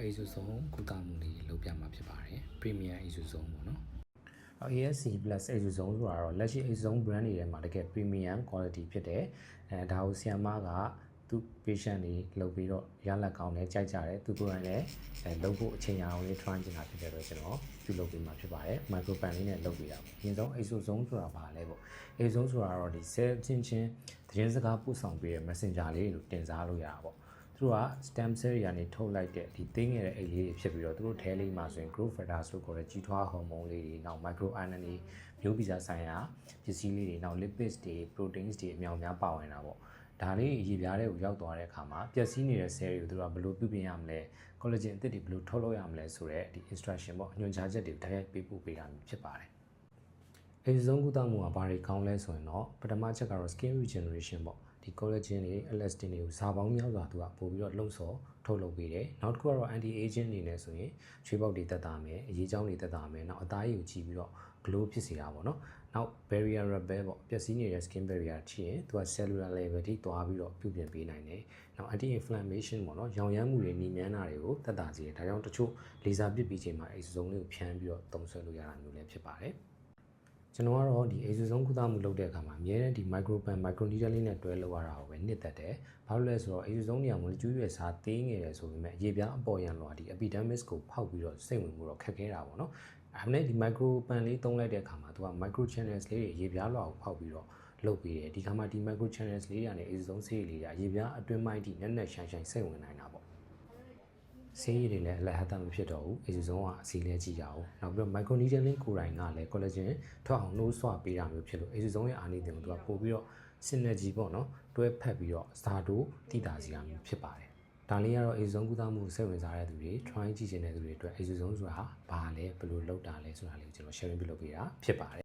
exosome ကုသမှုလေးလုပ်ပြမှာဖြစ်ပါတယ် Premier exosome ပေါ့နော် ASC plus exosome ဆိုတာတော့လက်ရှိ exosome brand တွေထဲမှာတကယ် premium quality ဖြစ်တယ်ဒါကိုဆီယမ်မာကသူ patient တွေလုပ်ပြီးတော့ရလက်ကောင်းတယ်ကြိုက်ကြတယ်သူကိုယ်တိုင်လည်းလုပ်ဖို့အချိန်ရအောင်လေး try ကျင်တာဖြစ်တဲ့တော့ကျွန်တော်ပြုလုပ်ပေးမှာဖြစ်ပါတယ် micropan လေးနဲ့လုပ်ပေးတာပေါ့အရင်ဆုံး exosome ဆိုတာဘာလဲပေါ့ exosome ဆိုတာတော့ဒီ cell ချင်းသတင်းစကားပို့ဆောင်ပေးတဲ့ messenger လေးတွေကိုတင်စားလို့ရတာပေါ့သူက stem cell တွေကနေထုတ်လိုက်တဲ့ဒီသိငယ်တဲ့အိတ်လေးတွေဖြစ်ပြီးတော့သူတို့ထဲလေးမှာဆိုရင် growth factors လို့ခေါ်တဲ့ကြီးထွားဟော်မုန်းလေးတွေနောက် microRNA တွေမျိုးဗီဇဆိုင်ရာပစ္စည်းလေးတွေနောက် lipids တွေ proteins တွေအများများပါဝင်တာပေါ့ဒါလေးရေပြားတွေကိုရောက်သွားတဲ့အခါမှာပျက်စီးနေတဲ့ cell တွေကိုသူတို့ကဘယ်လိုပြုပြင်ရမလဲ collagen အသစ်တွေဘယ်လိုထုတ်လုပ်ရမလဲဆိုတဲ့ဒီ instruction ပေါ့ညွှန်ကြားချက်တွေကိုတိုက်ရိုက်ပေးပို့ပေးတာမျိုးဖြစ်ပါတယ်exosome ကုသမှုကဘာတွေကောင်းလဲဆိုရင်တော့ပထမချက်ကတော့ skin regeneration ပေါ့ဒီ collagen တွေ elastin တွေကိုဇာပေါင်းများစွာသူကပို့ပြီးတော့လှုပ်ဆော်ထုတ်လုပ်ပေးတယ်နောက်တစ်ခုကတော့ anti aging အနေနဲ့ဆိုရင်ချွေးပေါက်တွေတက်တာမယ်အရေးကြောင်းတွေတက်တာမယ်နောက်အသားရည်ကိုကြည့်ပြီးတော့ glow ဖြစ်စေတာပေါ့နော်နောက် barrier repair ပေါ့ပျက်စီးနေတဲ့ skin barrier ထိရင်သူက cellular level ထိသွားပြီးတော့ပြုပြင်ပေးနိုင်တယ်နောက် anti inflammation ပေါ့နော်ရောင်ရမ်းမှုတွေနှီးမြန်းတာတွေကိုတက်တာစေတယ်ဒါကြောင့်တချို့လေဆာပစ်ပြီးချိန်မှာ exosome လေးကိုဖြန်းပြီးတော့သုံးဆွဲလို့ရတာမျိုးလည်းဖြစ်ပါတယ်ကျွန်တော်ကတော့ဒီ exosome ကုသမှုလုပ်တဲ့အခါမှာအများနဲ့ဒီ micropan microneedle လေးနဲ့တွဲလုပ်ရတာကိုပဲနှစ်သက်တယ်။ဘာလို့လဲဆိုတော့ exosome တွေကမိုလီကျူးရွယ်စားသေးငယ်တယ်ဆိုပေမဲ့ရေပြားအပေါ်ရန်လွှာဒီ epidermis ကိုဖောက်ပြီးတော့စိတ်ဝင်မှုတော့ခက်ခဲတာပေါ့နော်။အဲ့ဒါနဲ့ဒီ micropan လေးသုံးလိုက်တဲ့အခါမှာသူက micro channels လေးတွေရေပြားလွှာကိုဖောက်ပြီးတော့လုပ်ပေးတယ်။ဒီခါမှာဒီ micro channels လေးတွေကနေ exosome ဆေးလေးတွေကရေပြားအတွင်းပိုင်းထိနက်နက်ရှိုင်းရှိုင်းစိတ်ဝင်နိုင်တာပေါ့။ဆေးရည်တွေလည်းအလဟတ်မဖြစ်တော့ဘူး exosome ကအစီလဲကြည့်ကြအောင်နောက်ပြီးတော့ microneedle လေးကိုယ်တိုင်ကလည်း collagen ထွက်အောင်နှိုးဆွပေးတာမျိုးဖြစ်လို့ exosome ရဲ့အားနည်းတယ်ကိုသူကပို့ပြီးတော့ synergy ပေါ့နော်တွဲဖက်ပြီးတော့ star တို့တိတာစီတာမျိုးဖြစ်ပါတယ်ဒါလေးကတော့ exosome ကုသမှုစိတ်ဝင်စားတဲ့သူတွေ try ကြည့်ချင်တဲ့သူတွေအတွက် exosome ဆိုတာဘာလဲဘယ်လိုလုပ်တာလဲဆိုတာလေးကိုကျွန်တော် sharing ပြုလုပ်ပေးတာဖြစ်ပါတယ်